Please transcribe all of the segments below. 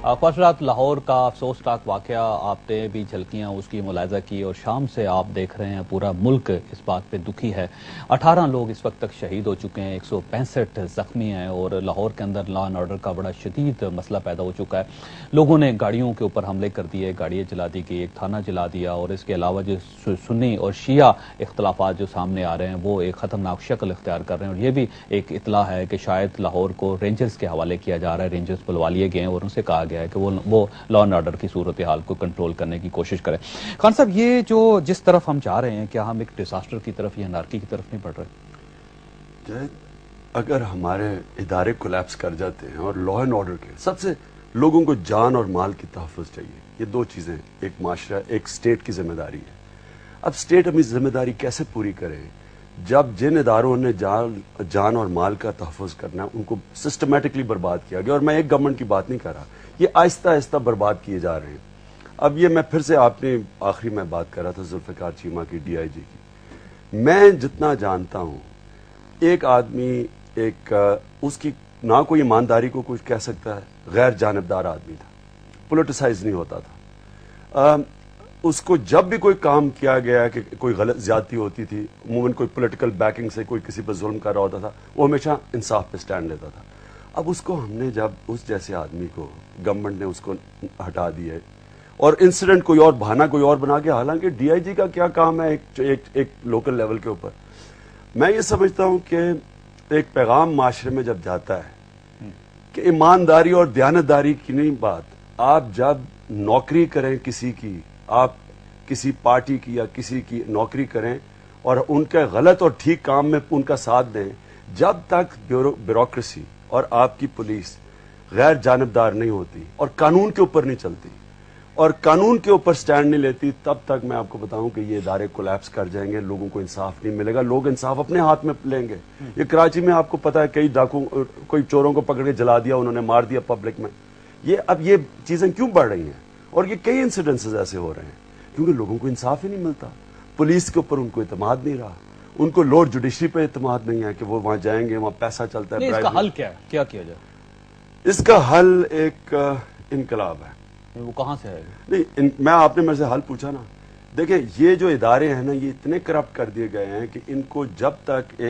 خواجہ رات لاہور کا افسوسناک واقعہ آپ نے بھی جھلکیاں اس کی ملاحظہ کی اور شام سے آپ دیکھ رہے ہیں پورا ملک اس بات پہ دکھی ہے. 18 لوگ اس وقت تک شہید ہو چکے ہیں, 165 زخمی ہیں اور لاہور کے اندر لا اینڈ آرڈر کا بڑا شدید مسئلہ پیدا ہو چکا ہے. لوگوں نے گاڑیوں کے اوپر حملے کر دیے, گاڑیاں جلا دی گئی, ایک تھانہ جلا دیا, اور اس کے علاوہ جو سنی اور شیعہ اختلافات جو سامنے آ رہے ہیں وہ ایک خطرناک شکل اختیار کر رہے ہیں. اور یہ بھی ایک اطلاع ہے کہ شاید لاہور کو رینجرز کے حوالے کیا جا رہا ہے, رینجرز بلوا لیے گئے ہیں اور ان سے کہا گیا ہے کہ وہ لا اینڈ آرڈر کی صورتحال کو کنٹرول کرنے کی کوشش کریں. خان صاحب, یہ جو جس طرف ہم جا رہے ہیں, کیا ہم ایک ڈیزاسٹر کی طرف یا انارکی کی طرف نہیں بڑھ رہے؟ اگر ہمارے ادارے کولیپس کر جاتے ہیں اور لا اینڈ آرڈر کے سب سے لوگوں کو جان اور مال کی تحفظ چاہیے, یہ دو چیزیں ایک معاشرہ ایک اسٹیٹ کی ذمہ داری ہے. اب اسٹیٹ اپنی ذمہ داری کیسے پوری کرے جب جن اداروں نے جان اور مال کا تحفظ کرنا ہے ان کو سسٹمیٹکلی برباد کیا گیا. اور میں ایک گورنمنٹ کی بات نہیں کر رہا, یہ آہستہ آہستہ برباد کیے جا رہے ہیں. اب یہ میں پھر سے آپ نے آخری میں بات کر رہا تھا ذوالفقار چیمہ کی, ڈی آئی جی کی. میں جتنا جانتا ہوں ایک آدمی اس کی نہ کوئی ایمانداری کو کچھ کہہ سکتا ہے, غیر جانبدار آدمی تھا, پولیٹیسائز نہیں ہوتا تھا. اس کو جب بھی کوئی کام کیا گیا کہ کوئی غلط زیادتی ہوتی تھی, عموماً کوئی پولیٹیکل بیکنگ سے کوئی کسی پر ظلم کر رہا ہوتا تھا, وہ ہمیشہ انصاف پہ سٹینڈ لیتا تھا. اب اس کو ہم نے جب اس جیسے آدمی کو گورنمنٹ نے اس کو ہٹا دیا ہے اور انسیڈنٹ کوئی اور بہانہ کوئی اور بنا کے, حالانکہ ڈی آئی جی کا کیا کام ہے ایک لوکل لیول کے اوپر. میں یہ سمجھتا ہوں کہ ایک پیغام معاشرے میں جب جاتا ہے کہ ایمانداری اور دیانتداری کی نہیں بات, آپ جب نوکری کریں کسی کی, آپ کسی پارٹی کی یا کسی کی نوکری کریں اور ان کے غلط اور ٹھیک کام میں ان کا ساتھ دیں, جب تک بیوروکریسی اور آپ کی پولیس غیر جانبدار نہیں ہوتی اور قانون کے اوپر نہیں چلتی اور قانون کے اوپر سٹینڈ نہیں لیتی, تب تک میں آپ کو بتاؤں کہ یہ ادارے کولیپس کر جائیں گے, لوگوں کو انصاف نہیں ملے گا, لوگ انصاف اپنے ہاتھ میں لیں گے. یہ کراچی میں آپ کو پتا ہے کئی کوئی چوروں کو پکڑ کے جلا دیا, انہوں نے مار دیا پبلک میں. اب یہ چیزیں کیوں بڑھ رہی ہیں اور یہ کئی انسیڈنسز ایسے ہو رہے ہیں کیونکہ لوگوں کو انصاف ہی نہیں ملتا, پولیس کے اوپر ان کو اعتماد نہیں رہا, ان کو لوڈ جوڈیشری پہ اعتماد نہیں ہے کہ وہ وہاں جائیں گے, وہاں پیسہ چلتا ہے. اس کا حل کیا ہے, کیا کیا جائے؟ اس کا حل ایک انقلاب ہے. وہ کہاں سے ہے؟ نہیں, میں آپ نے میرے سے حل پوچھا نا. دیکھیں یہ جو ادارے ہیں نا, یہ اتنے کرپٹ کر دیے گئے ہیں کہ ان کو جب تک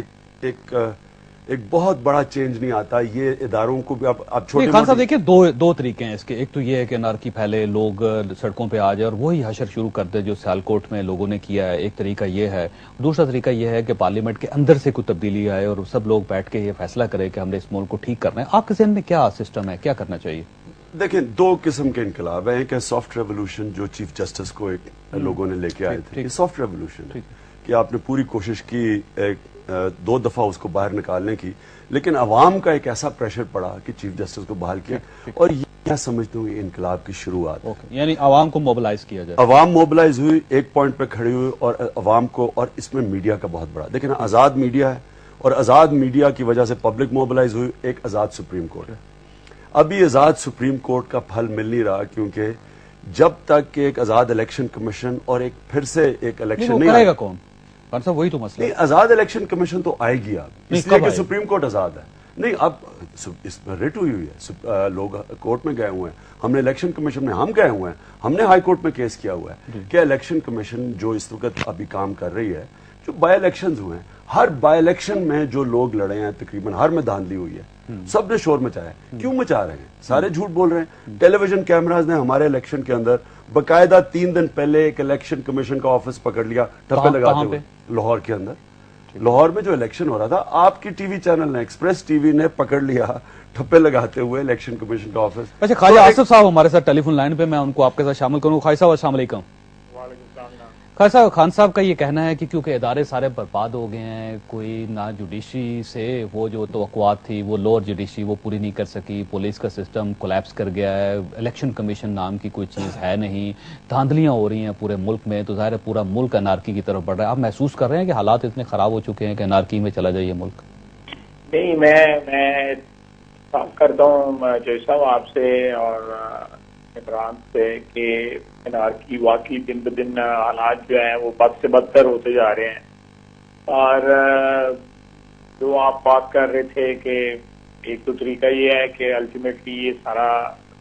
ایک بہت بڑا چینج نہیں آتا, یہ اداروں کو بھی اب چھوٹے. خان صاحب دیکھیں, دو طریقے ہیں اس کے. ایک تو یہ ہے کہ انارکی پھیلے, لوگ سڑکوں پہ آ جائے اور وہی حشر شروع کر دے جو سیالکوٹ میں لوگوں نے کیا ہے, ایک طریقہ یہ ہے. دوسرا طریقہ یہ ہے کہ پارلیمنٹ کے اندر سے کوئی تبدیلی آئے اور سب لوگ بیٹھ کے یہ فیصلہ کرے کہ ہم نے اس ملک کو ٹھیک کرنا ہے. آپ کے ذہن میں کیا سسٹم ہے, کیا کرنا چاہیے؟ دیکھیں, دو قسم کے انقلاب ہیں. ایک ہے سافٹ ریولوشن جو چیف جسٹس کو لوگوں نے لے کے آئے تھے, یہ سافٹ ریولوشن ہے کہ آپ نے پوری کوشش کی 2 دفعہ اس کو باہر نکالنے کی, لیکن عوام کا ایک ایسا پریشر پڑا کہ چیف جسٹس کو بحال کیا. اور یہ میں سمجھتا ہوں یہ انقلاب کی شروعات ہے. یعنی عوام کو موبلائز کیا جائے. عوام موبلائز ہوئی, ایک پوائنٹ پہ کھڑی ہوئی, اور عوام کو, اور اس میں میڈیا کا بہت بڑا, دیکھیں نا, آزاد میڈیا ہے اور آزاد میڈیا کی وجہ سے پبلک موبلائز ہوئی. ایک آزاد سپریم کورٹ ہے. ابھی آزاد سپریم کورٹ کا پھل مل نہیں رہا کیونکہ جب تک کہ ایک آزاد الیکشن کمیشن اور ایک پھر سے ایک الیکشن نہیں کرے گا کون؟ وہی تو مسئلہ ہے. آزاد الیکشن کمیشن تو آئے گی اب, اس لیے کہ سپریم کورٹ آزاد ہے. نہیں, اب اس میں ریٹ ہوئی ہے, لوگ کورٹ میں گئے ہوئے ہیں, ہم نے الیکشن کمیشن میں ہم گئے ہوئے ہیں, ہم نے ہائی کورٹ میں کیس کیا ہوا ہے کہ الیکشن کمیشن جو اس وقت ابھی کام کر رہی ہے, جو بائی الیکشنز ہوئے ہیں, ہر بائی الیکشن میں جو لوگ لڑے ہیں تقریباً ہر میں دھاندلی ہوئی ہے, سب نے شور مچایا. کیوں مچا رہے ہیں؟ سارے جھوٹ بول رہے ہیں. ٹیلی ویژن کیمراز نے ہمارے الیکشن کے اندر باقاعدہ 3 دن پہلے ایک الیکشن کمیشن کا آفس پکڑ لیا ٹھپے لگاتے ہوئے, لاہور کے اندر. لاہور میں جو الیکشن ہو رہا تھا, آپ کی ٹی وی چینل نے, ایکسپریس ٹی وی نے پکڑ لیا ٹھپے لگاتے ہوئے الیکشن کمیشن کا آفس. اچھا, خواجہ آصف صاحب ہمارے ساتھ ٹیلی فون لائن پہ, میں ان کو آپ کے ساتھ شامل کروں. خواجہ صاحب السلام علیکم. خان صاحب کا یہ کہنا ہے کہ کیونکہ ادارے سارے برباد ہو گئے ہیں, کوئی نہ جوڈیشری سے وہ جو توقعات تھی وہ لوور جوڈیشری وہ پوری نہیں کر سکی, پولیس کا سسٹم کولیپس کر گیا ہے, الیکشن کمیشن نام کی کوئی چیز ہے نہیں, دھاندلیاں ہو رہی ہیں پورے ملک میں, تو ظاہر ہے پورا ملک انارکی کی طرف بڑھ رہا ہے. آپ محسوس کر رہے ہیں کہ حالات اتنے خراب ہو چکے ہیں کہ انارکی میں چلا جائے یہ ملک؟ نہیں, میں بات کرتا ہوں جو صاحب آپ سے اور عمران سے کہ انارکی واقعی دن بدن حالات جو ہیں وہ بد سے بدتر ہوتے جا رہے ہیں. اور جو آپ بات کر رہے تھے کہ ایک تو طریقہ یہ ہے کہ الٹیمیٹلی یہ سارا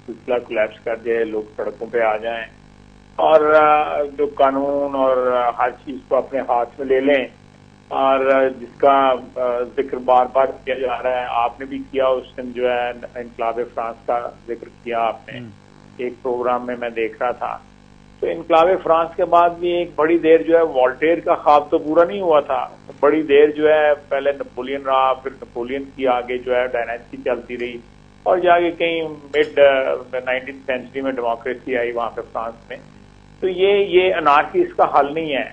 سلسلہ کولیپس کر جائے, لوگ سڑکوں پہ آ جائیں اور جو قانون اور ہر چیز کو اپنے ہاتھ میں لے لیں, اور جس کا ذکر بار بار کیا جا رہا ہے, آپ نے بھی کیا اس دن جو ہے انقلاب فرانس کا ذکر کیا آپ نے ایک پروگرام میں دیکھ رہا تھا. تو انقلاب فرانس کے بعد بھی ایک بڑی دیر جو ہے والٹیر کا خواب تو پورا نہیں ہوا تھا, بڑی دیر جو ہے پہلے نپولین رہا, پھر نپولین کی آگے جو ہے ڈائناسٹی چلتی رہی, اور جا کے کہیں مڈ 19th سینچری میں ڈیموکریسی آئی وہاں پہ فرانس میں. تو یہ انارکی اس کا حل نہیں ہے.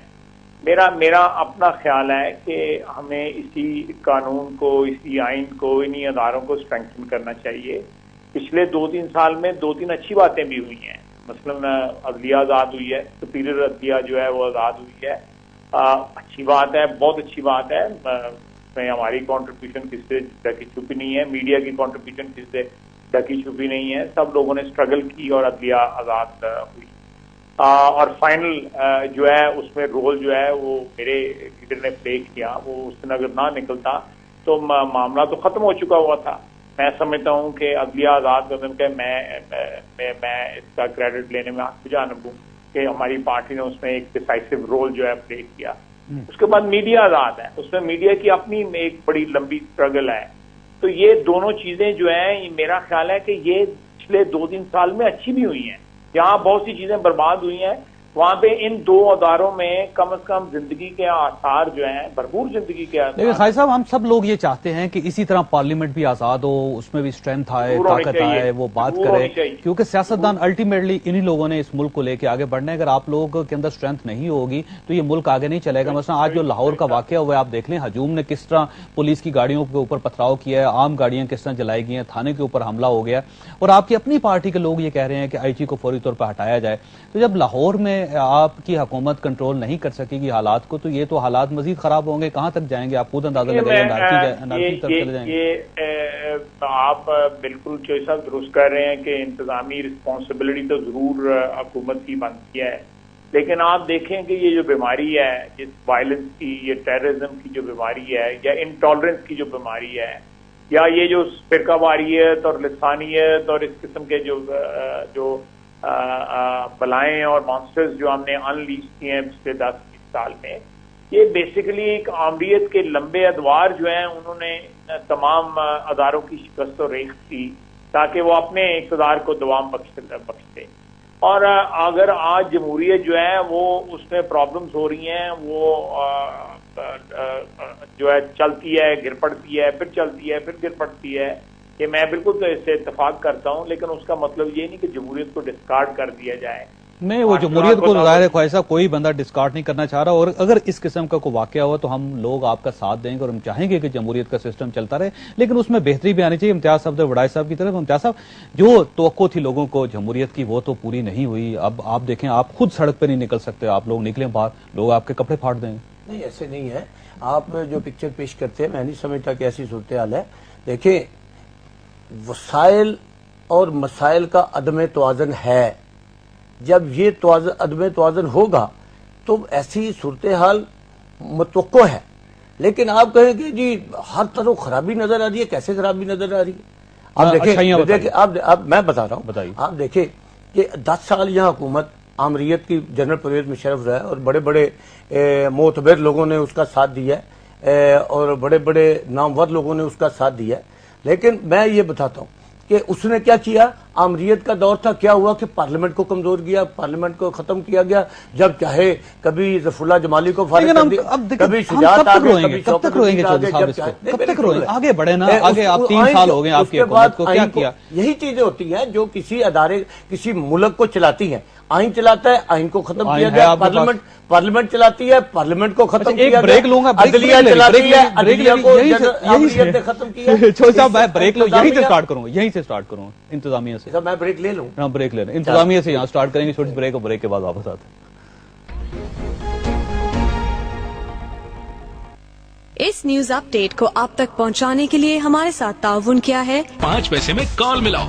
میرا اپنا خیال ہے کہ ہمیں اسی قانون کو, اسی آئین کو, انہی اداروں کو اسٹرینگتھن کرنا چاہیے. پچھلے 2-3 سال میں 2-3 اچھی باتیں بھی ہوئی ہیں, مثلاً عدلیہ آزاد ہوئی ہے, سپیریئر عدلیہ جو ہے وہ آزاد ہوئی ہے, اچھی بات ہے, بہت اچھی بات ہے. میں ہماری کنٹریبیوشن کس سے ڈکی چھپی نہیں ہے, میڈیا کی کنٹریبیوشن کس سے ڈکی چھپی نہیں ہے, سب لوگوں نے اسٹرگل کی اور عدلیہ آزاد ہوئی. اور فائنل جو ہے اس میں رول جو ہے وہ میرے لیڈر نے پلے کیا, وہ اس دن اگر نہ نکلتا تو معاملہ تو ختم ہو چکا ہوا تھا. میں سمجھتا ہوں کہ عدلیہ آزاد کرنے کے میں اس کا کریڈٹ لینے میں آپ کو جانب ہوں کہ ہماری پارٹی نے اس میں ایک ڈیسائسو رول جو ہے پلے کیا. اس کے بعد میڈیا آزاد ہے, اس میں میڈیا کی اپنی ایک بڑی لمبی اسٹرگل ہے. تو یہ دونوں چیزیں جو ہیں میرا خیال ہے کہ یہ پچھلے 2-3 سال میں اچھی بھی ہوئی ہیں. جہاں بہت سی چیزیں برباد ہوئی ہیں وہاں پہ ان 2 اداروں میں کم از کم زندگی کے آثار جو ہیں, بھرپور زندگی کے آثار. لیکن خالد صاحب, ہم سب لوگ یہ چاہتے ہیں کہ اسی طرح پارلیمنٹ بھی آزاد ہو, اس میں بھی اسٹرینتھ آئے, طاقت آئے, وہ بات کرے, کیونکہ سیاستدان الٹیمیٹلی انہی لوگوں نے اس ملک کو لے کے آگے بڑھنا ہے. اگر آپ لوگوں کے اندر اسٹرینتھ نہیں ہوگی تو یہ ملک آگے نہیں چلے گا. مثلا آج جو لاہور کا واقعہ ہوا ہے آپ دیکھ لیں, ہجوم نے کس طرح پولیس کی گاڑیوں کے اوپر پتھراؤ کیا ہے, عام گاڑیاں کس طرح جلائی گئی ہیں, تھانے کے اوپر حملہ ہو گیا, اور آپ کی اپنی پارٹی کے لوگ یہ کہہ رہے ہیں کہ آئی جی کو فوری طور پر ہٹایا جائے. تو جب لاہور میں آپ کی حکومت کنٹرول نہیں کر سکے گی حالات کو, تو یہ تو حالات مزید خراب ہوں گے. کہاں تک جائیں گے آپ خود اندازہ لگائیں گے. آپ بالکل چوئی صاحب درست کہہ رہے ہیں کہ انتظامی رسپانسبلٹی تو ضرور حکومت کی بنتی ہے, لیکن آپ دیکھیں کہ یہ جو بیماری ہے, اس وائلنس کی, یہ ٹیررزم کی جو بیماری ہے, یا انٹالرنس کی جو بیماری ہے, یا یہ جو فرقہ واریت اور لسانیت اور اس قسم کے جو بلائیں اور مانسٹرز جو ہم نے انلیش کیے ہیں پچھلے 10-20 سال میں, یہ بیسیکلی ایک عامریت کے لمبے ادوار جو ہیں انہوں نے تمام اداروں کی شکست و ریخت کی تاکہ وہ اپنے اقتدار کو دوام بخشتے. اور اگر آج جمہوریت جو ہے وہ اس میں پرابلمز ہو رہی ہیں, وہ جو ہے چلتی ہے, گر پڑتی ہے, پھر چلتی ہے, پھر گر پڑتی ہے, یہ میں بالکل اس سے اتفاق کرتا ہوں, لیکن اس کا مطلب یہ نہیں کہ جمہوریت کو ڈسکارڈ کر دیا جائے. نہیں, وہ جمہوریت کو ظاہر ہے خواہشہ کوئی بندہ ڈسکارڈ نہیں کرنا چاہ رہا, اور اگر اس قسم کا کوئی واقعہ ہوا تو ہم لوگ آپ کا ساتھ دیں گے اور ہم چاہیں گے کہ جمہوریت کا سسٹم چلتا رہے, لیکن اس میں بہتری بھی آنی چاہیے. امتیاز صاحب وڈائے صاحب کی طرف. امتیاز صاحب, جو توقع تھی لوگوں کو جمہوریت کی وہ تو پوری نہیں ہوئی. اب آپ دیکھیں, آپ خود سڑک پہ نہیں نکل سکتے, آپ لوگ نکلیں باہر, لوگ آپ کے کپڑے پھاڑ دیں گے. نہیں, ایسے نہیں ہے. آپ جو پکچر پیش کرتے ہیں میں نہیں سمجھتا کہ ایسی صورتحال ہے. دیکھیں, وسائل اور مسائل کا عدم توازن ہے. جب یہ عدم توازن ہوگا تو ایسی صورتحال متوقع ہے. لیکن آپ کہیں کہ جی ہر طرف خرابی نظر آ رہی ہے, کیسے خرابی نظر آ رہی ہے؟ آپ دیکھیں, آپ میں بتا رہا ہوں, آپ دیکھیں کہ 10 سال یہاں حکومت آمریت کی جنرل پرویز مشرف رہا ہے, اور بڑے بڑے معتبر لوگوں نے اس کا ساتھ دیا ہے, اور بڑے بڑے نامور لوگوں نے اس کا ساتھ دیا ہے. لیکن میں یہ بتاتا ہوں کہ اس نے کیا کیا. آمریت کا دور تھا, کیا ہوا کہ پارلیمنٹ کو کمزور کیا, پارلیمنٹ کو ختم کیا گیا. جب چاہے کبھی ظفر اللہ جمالی کو فارغ کر دیا, کبھی شجاعت آ گئی, کبھی کب تک روئیں گے چودھری صاحب, کب تک روئیں گے؟ آگے بڑھے نا, آگے آپ 3 سال ہو گئے آپ کی حکومت کو, کیا کیا؟ یہی چیزیں ہوتی ہیں جو کسی ادارے, کسی ملک کو چلاتی ہیں. آئین چلاتا ہے, آئین کو ختم کیا گیا. پارلیمنٹ چلاتی ہے, پارلیمنٹ کو ختم کیا گیا. بریک لوں گا, عدلیہ چلاتی ہے, عدلیہ کو آمریت نے ختم کیا. چودھری صاحب میں بریک لوں, یہیں سے سٹارٹ کروں, یہیں سے سٹارٹ کروں انتظامیہ سے. میں بریک لے لوں. ہاں بریک لے لیں, انتظامیہ سے یہاں سٹارٹ کریں گے, چھوٹی بریک, اور بریک کے بعد واپس آتے ہیں. اس نیوز اپ ڈیٹ کو آپ تک پہنچانے کے لیے ہمارے ساتھ تعاون کیا ہے 5 پیسے میں کال ملاؤ.